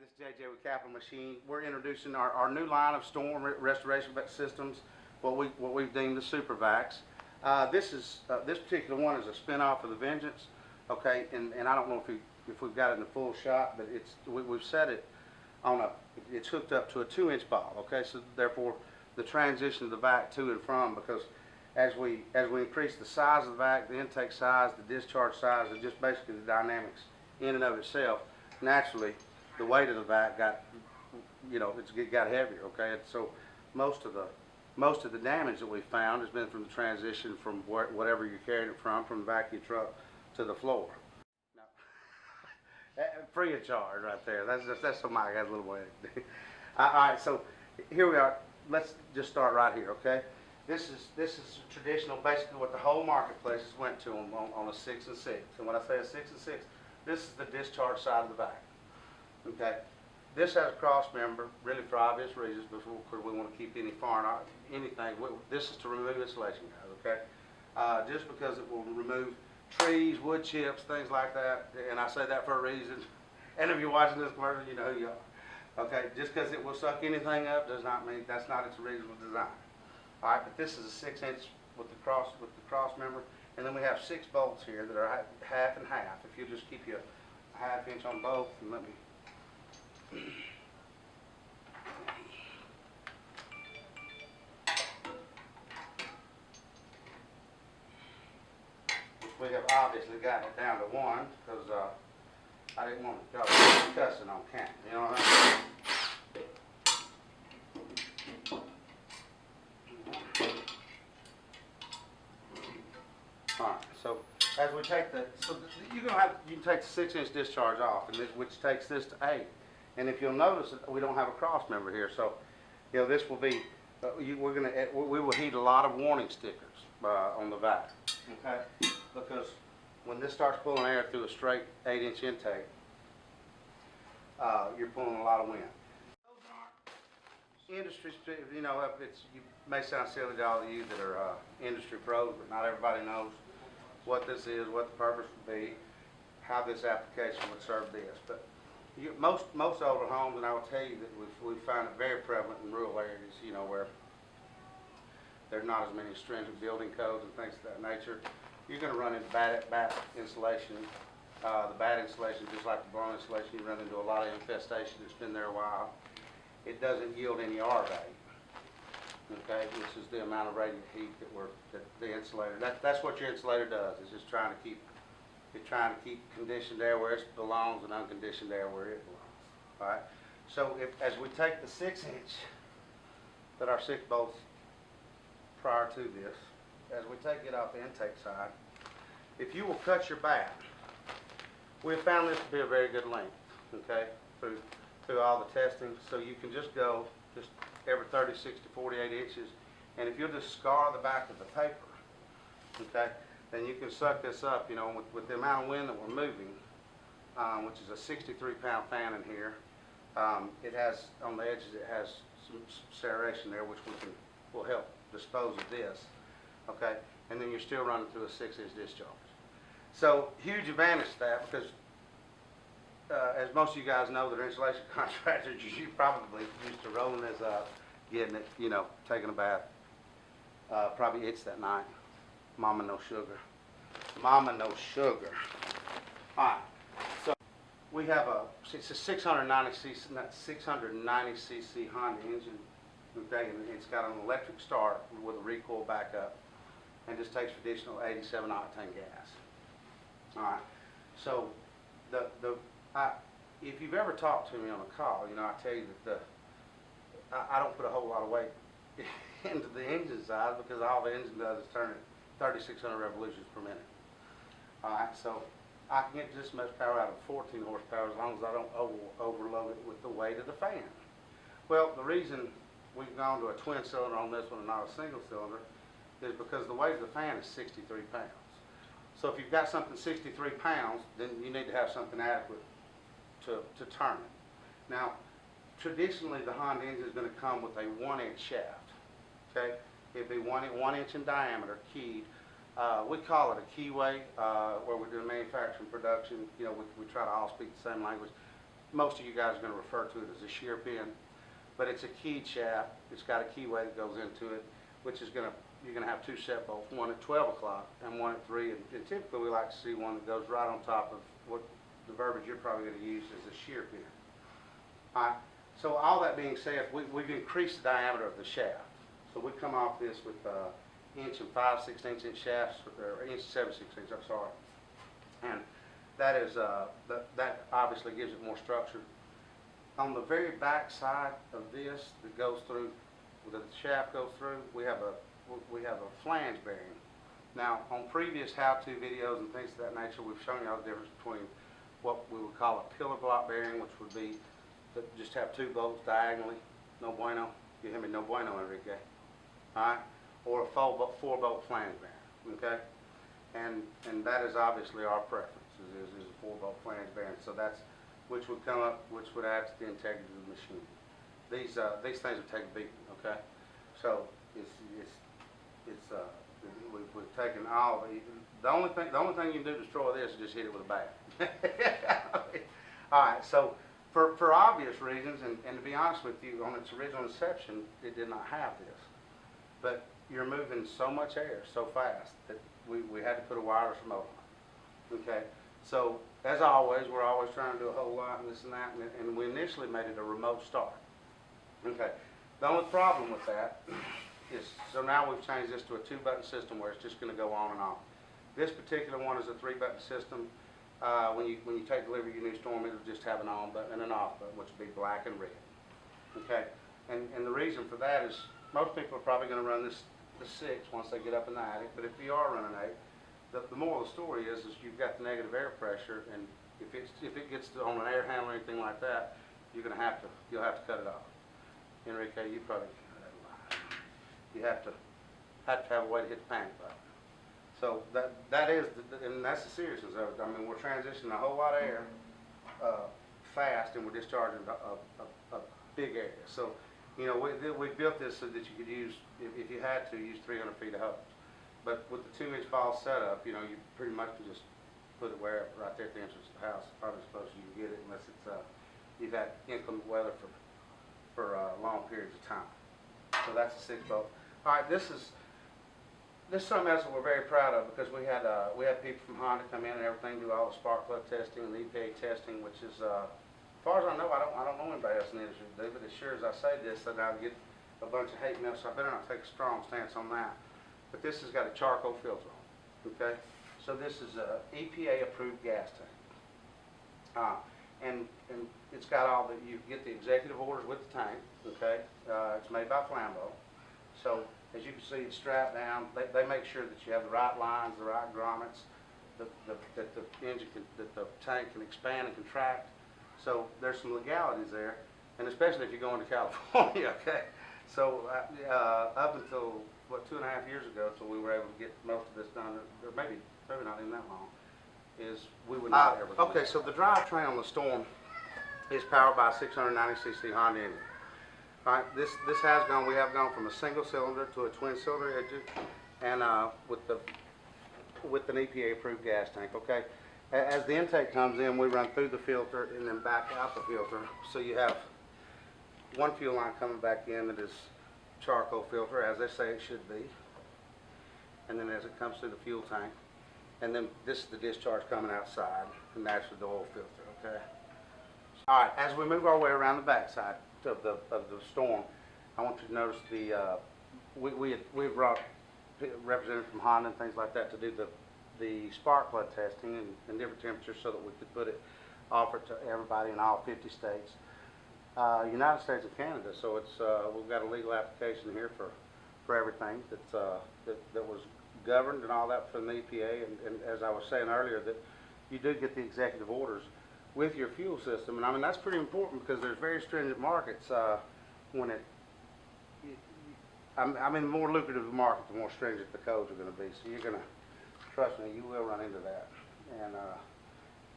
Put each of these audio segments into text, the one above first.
This is JJ with Capital Machine. We're introducing our new line of storm restoration systems, what we've deemed the Super Vacs. This particular one is a spin-off of the Vengeance. Okay, and I don't know if we've got it in the full shot, but we've set it on it's hooked up to a 2-inch ball. Okay, so therefore the transition of the vac to and from, because as we increase the size of the vac, the intake size, the discharge size, and just basically the dynamics in and of itself, naturally the weight of the vac got, it got heavier. Okay, and so most of the damage that we found has been from the transition from whatever you're carrying it from the vacuum truck to the floor. Now, free of charge right there. That's so Mike has a little way. All right, so here we are. Let's just start right here. Okay, this is traditional, basically what the whole marketplace has went to on a 6 and 6. And when I say a 6 and 6, this is the discharge side of the vac. Okay, this has a cross member, really for obvious reasons, because we want to keep any foreign anything. This is to remove insulation, guys. Okay, just because it will remove trees, wood chips, things like that, and I say that for a reason. And if you're watching this commercial, you know who you are. Okay, just because it will suck anything up does not mean that's not its original design. All right, but this is a 6-inch with the cross member, and then we have 6 bolts here that are half and half. If you just keep your ½ inch on both, and let me. We have obviously gotten it down to 1 because I didn't want to go cussing on camera. You know what I mean? All right. So as we take you can take the 6-inch discharge off, and which takes this to 8. And if you'll notice, we don't have a cross member here, so this will be. We will heat a lot of warning stickers on the vac. Okay. Because when this starts pulling air through a straight 8-inch intake, you're pulling a lot of wind. Industry, you may sound silly to all of you that are industry pros, but not everybody knows what this is, what the purpose would be, how this application would serve this. But most older homes, and I will tell you that we find it very prevalent in rural areas, where there's not as many stringent building codes and things of that nature. You're going to run into bad insulation. The bad insulation, just like the blown insulation, you run into a lot of infestation that's been there a while. It doesn't yield any R value, okay, which is the amount of radiant heat that the insulator. That's what your insulator does. It's just trying to keep conditioned air where it belongs and unconditioned air where it belongs. All right. So as we take the 6-inch that our 6 bolts prior to this, as we take it off the intake side, if you will cut your bat, we have found this to be a very good length, okay, through all the testing. So you can just go every 36 to 48 inches, and if you'll just scar the back of the paper, okay, then you can suck this up, with the amount of wind that we're moving, which is a 63-pound fan in here. It has, on the edges, it has some serration there, which will help dispose of this. Okay, and then you're still running through a 6-inch discharge. So huge advantage to that, because as most of you guys know that are insulation contractors, you probably used to rolling this up, getting it, taking a bath. Probably itched that night. Mama no sugar. Mama no sugar. All right. So we have it's a 690 cc Honda engine. Okay, and it's got an electric start with a recoil backup, and just takes traditional 87 octane gas. All right. So if you've ever talked to me on a call, I tell you that I don't put a whole lot of weight into the engine side, because all the engine does is turn it 3,600 revolutions per minute. All right. So I can get just as much power out of 14 horsepower as long as I don't overload it with the weight of the fan. Well, the reason we've gone to a twin cylinder on this one and not a single cylinder is because the weight of the fan is 63 pounds. So if you've got something 63 pounds, then you need to have something adequate to turn it. Now, traditionally the Honda engine is going to come with a 1-inch shaft. Okay, it'd be 1 inch in diameter, keyed. We call it a keyway, where we're doing manufacturing production. We try to all speak the same language. most of you guys are going to refer to it as a shear pin, but it's a keyed shaft. It's got a keyway that goes into it, which is you're going to have two set bolts, one at 12 o'clock and one at 3, and typically we like to see one that goes right on top of what the verbiage you're probably going to use is a shear pin. All right, so all that being said, we've increased the diameter of the shaft. So we come off this with inch and 5/16" shafts, or inch and 7/16", I'm sorry. And that is that obviously gives it more structure. On the very back side of this that goes through, the shaft goes through, we have a flange bearing. Now, on previous how-to videos and things of that nature, we've shown you all the difference between what we would call a pillar block bearing, which would be that just have two bolts diagonally, no bueno. You hear me? No bueno, Enrique. All right, or a four-bolt flange bearing. Okay, and that is obviously our preference. Is a four-bolt flange bearing. So that's which would add to the integrity of the machine. These things would take a beating. Okay, so we've taken all the only thing you can do to destroy this is just hit it with a bat. All right, so for obvious reasons, and to be honest with you, on its original inception, it did not have this. But you're moving so much air so fast that we had to put a wireless remote on. Okay, so as always, we're always trying to do a whole lot and this and that, and we initially made it a remote start. Okay, the only problem with that is, so now we've changed this to a 2-button system where it's just going to go on and off. This particular one is a 3-button system. When you take delivery of your new Storm, it'll just have an on button and an off button, which will be black and red. Okay, and the reason for that is most people are probably going to run the 6 once they get up in the attic, but if you are running 8, the moral of the story is you've got the negative air pressure, and if it gets on an air handler or anything like that, you'll have to cut it off. Enrique, you probably you have to have a way to hit the panic button. So that is and that's the seriousness of it. I mean, we're transitioning a whole lot of air fast, and we're discharging a big area. So, you know, we built this so that you could use, if you had to, use 300 feet of hose. But with the 2-inch ball setup, you know, you pretty much can just put it wherever, right there at the entrance of the house. Probably suppose you can get it unless it's you've had inclement weather for long periods of time. So that's a 6-bolt. All right, this is something else that we're very proud of, because we had people from Honda come in and everything, do all the spark plug testing and the EPA testing, which is, as far as I know, I don't know anybody else in the industry to do, but as sure as I say this, then I'll get a bunch of hate mail, so I better not take a strong stance on that. But this has got a charcoal filter on, okay? So this is a EPA approved gas tank. And it's got all the, you get the executive orders with the tank, okay? It's made by Flambeau. So as you can see, it's strapped down. They make sure that you have the right lines, the right grommets, that the engine that the tank can expand and contract. So there's some legalities there, and especially if you're going to California, okay? So up until, what, 2.5 years ago, so we were able to get most of this done, or maybe not even that long, is we would not ever. Okay, so the drivetrain on the Storm is powered by a 690cc Honda engine. All right, we have gone from a single cylinder to a twin cylinder engine, and with an EPA approved gas tank. Okay, as the intake comes in, we run through the filter and then back out the filter. So you have one fuel line coming back in that is charcoal filter, as they say it should be, and then as it comes through the fuel tank, and then this is the discharge coming outside, and that's the oil filter. Okay. All right, as we move our way around the backside of the Storm, I want you to notice we brought representatives from Honda and things like that to do the spark plug testing and different temperatures so that we could offer it to everybody in all 50 states, United States and Canada. So it's we've got a legal application here for everything that was governed and all that from the EPA, and as I was saying earlier, that you do get the executive orders with your fuel system, and I mean that's pretty important because there's very stringent markets when I mean the more lucrative the market, the more stringent the codes are going to be. So you're going to, trust me, you will run into that, and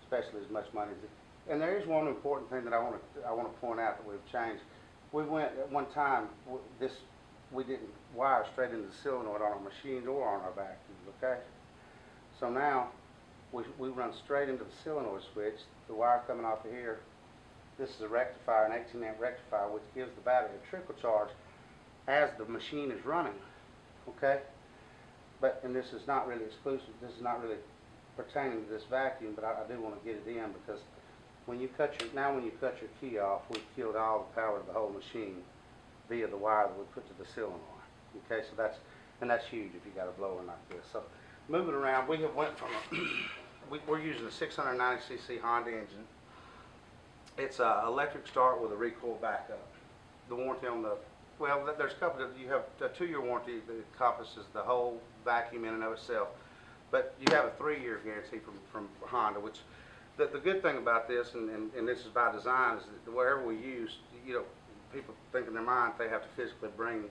especially as much money as it. And there is one important thing that I want to point out that we've changed. We went at one time we didn't wire straight into the solenoid on our machines or on our vacuums. Okay, so now we run straight into the solenoid switch. The wire coming off of here This is a rectifier, an 18 amp rectifier, which gives the battery a trickle charge as the machine is running, okay? But, and this is not really exclusive, this is not really pertaining to this vacuum, but I do want to get it in because when you cut your key off, we've killed all the power of the whole machine via the wire that we put to the cylinder. Okay, so that's huge if you got a blower like this. So moving around, we have went from we're using a 690cc Honda engine. It's a electric start with a recoil backup. The warranty on the, well, there's a couple of, you have a 2-year warranty that encompasses the whole vacuum in and of itself, but you have a 3-year guarantee from Honda, which the good thing about this, and this is by design, is that wherever we use, you know, people think in their mind they have to physically bring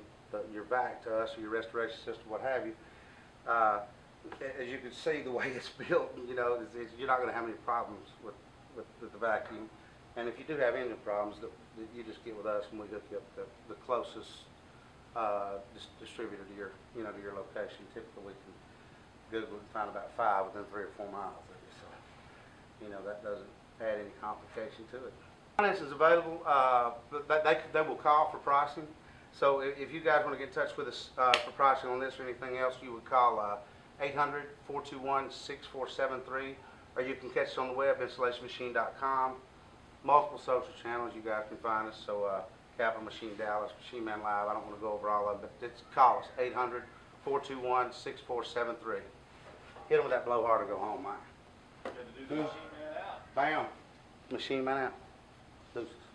your vac to us or your restoration system, what have you. As you can see, the way it's built, you know, you're not going to have any problems with the vacuum. And if you do have engine problems, you just get with us and we hook you up the closest distributor to your, to your location. Typically, we can Google and find about 5 within 3 or 4 miles of you. So, that doesn't add any complication to it. Finance is available. They will call for pricing. So if you guys want to get in touch with us for pricing on this or anything else, you would call 800-421-6473, or you can catch us on the web, installationmachine.com. Multiple social channels you guys can find us. So Capital Machine Dallas, Machine Man Live. I don't want to go over all of them, but call us 800-421-6473. Hit them with that blowhard and go home, man. Got to do the Machine Man out. Bam. Machine Man out. Deuces.